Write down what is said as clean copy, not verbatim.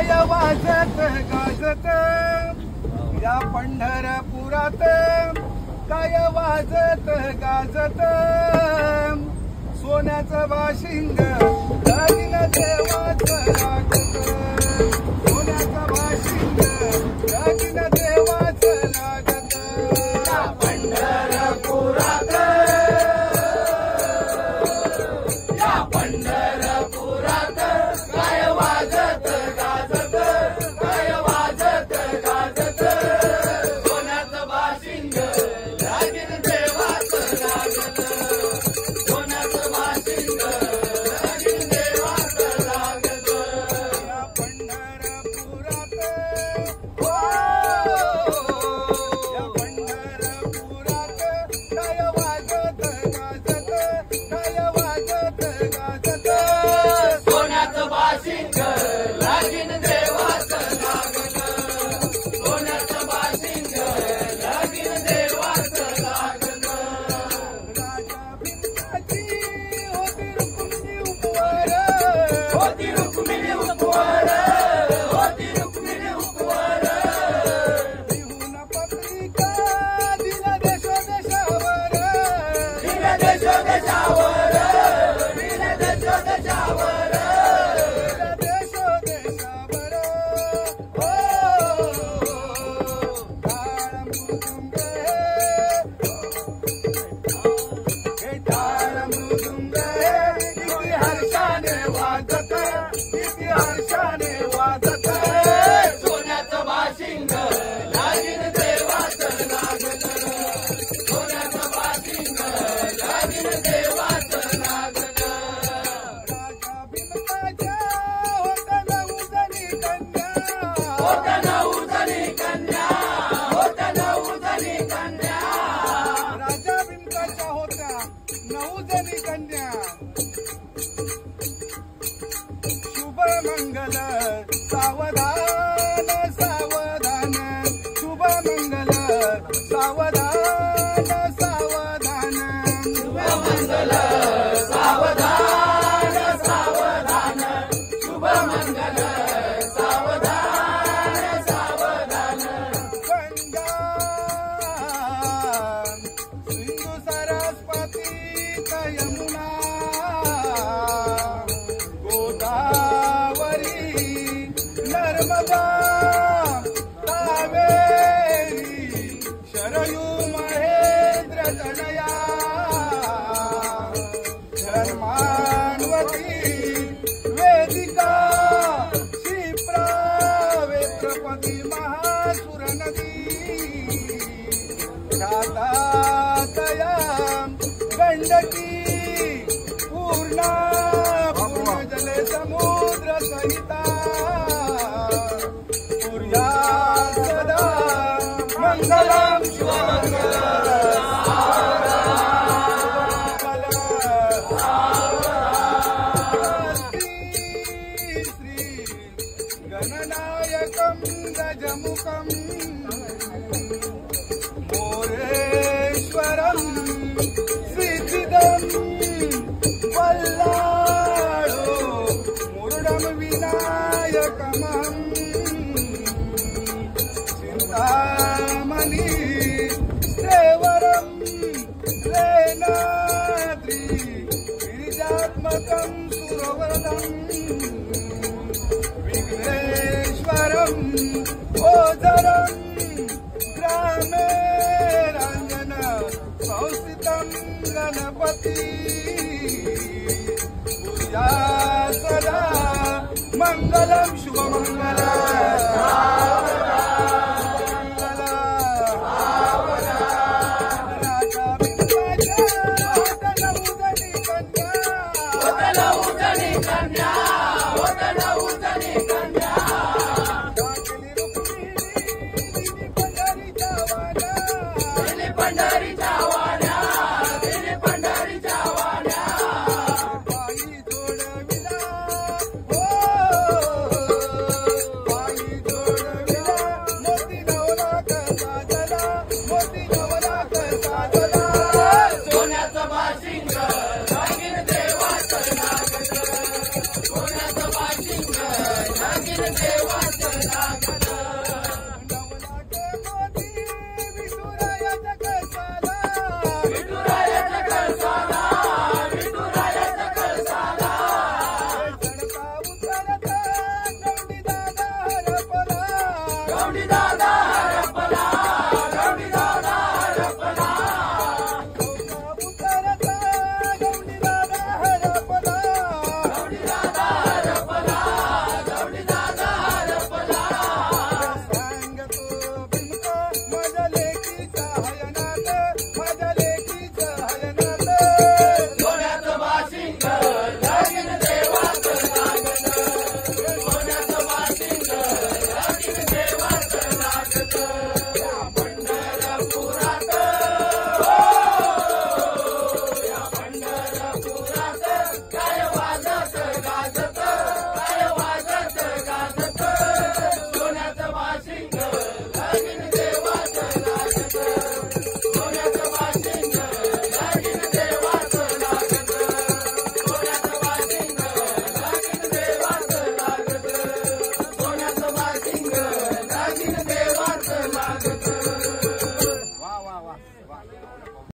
काय वाजत गाजत या पंढरपुरात, काय वाजत गाजत सोन्याचं बाशिंग दागिन देवाचं लागत, सोन्याचं बाशिंग दागिन देवाचं लागत या पंढरपुरात, या पंढरपुरात काय वाजत गाजत, काय वाजत गाजत सोन्याचं बाशिंग दागिन देवाचं लागत, सोन्याचं बाशिंग दागिन देवाचं लागत या पंढरपुरात, या पंढरपुरात काय वाजत गाजत, काय वाजत गाजत सोन्याचं बाशिंग दागिन देवाचं लागत, सोन्याचं बाशिंग दागिन देवाचं लागत राजा भिंताची होती रुक्मिणी उपवर, होती रुक्मिणी उपवर, होती रुक्मिणी उपवर लिहून पत्रिका दिला देशोदेशावर, दिला देशोदेशावर, दिला देशोदेशावर, दिला देशोदेशावर टाळ मृदुंग हे टाळ मृदुंग किती हर्षाने वाजत, किती हर्षाने वाजत सोन्याचं बाशिंग दागिन देवाचं लागत, सोन्याचं बाशिंग दागिन देवाचं लागत राजा भिंताच्या होत्या नऊ जणी कन्या, होत्या नऊ जणी कन्या, होत्या नऊ जणी कन्या राजा भिंताच्या होत्या 9 जणी कन्या शुभ मंगल सावधान सावधान, शुभ मंगल सावधान सावधान, शुभ मंगल सावधान सावधान, शुभ मंगल सावधान सावधान गंगा सिंधू सरस्वती यमुना गोदावरी नर्मदा कावेरी शरयू महेंद्र तनया धर्मान्वती वेदिका क्षिप्रा वेत्रपती महासुर नदी ख्यातातया गंडकी पूर्णा पूर्ण जले समुद्र सहिता सूर्या सदा मंगलम शिवमंगल श्री गणनायकं गजमुखं मोरेश्वरं सिद्धिदं वल्लाळो मुरुडं विनायकमहं चिन्तामणि देवरं रेणाद्रि गिरिजात्मकं सुरवरदं विघ्नेश्वरं ओझरं ग्रामे रंजन संस्थितं गणपति पूजा सदा मंगलम शुभमंगल राजा भिंताच्या होत्या 9 जणी कन्या, होत्या 9 जणी कन्या, होत्या 9 जणी कन्या दाखली रुक्मिणी दिली पंढरीच्या वाड्या, दिली पंढरीच्या वाड्या, दिली पंढरीच्या वाड्या पायी जोडविला पायी जोडविला मोती नवलाख साजला, मोती नवलाख साजला सोन्याचं बाशिंग दागिन देवाचं लागत, सोन्याचं बाशिंग दागिन देवा लागला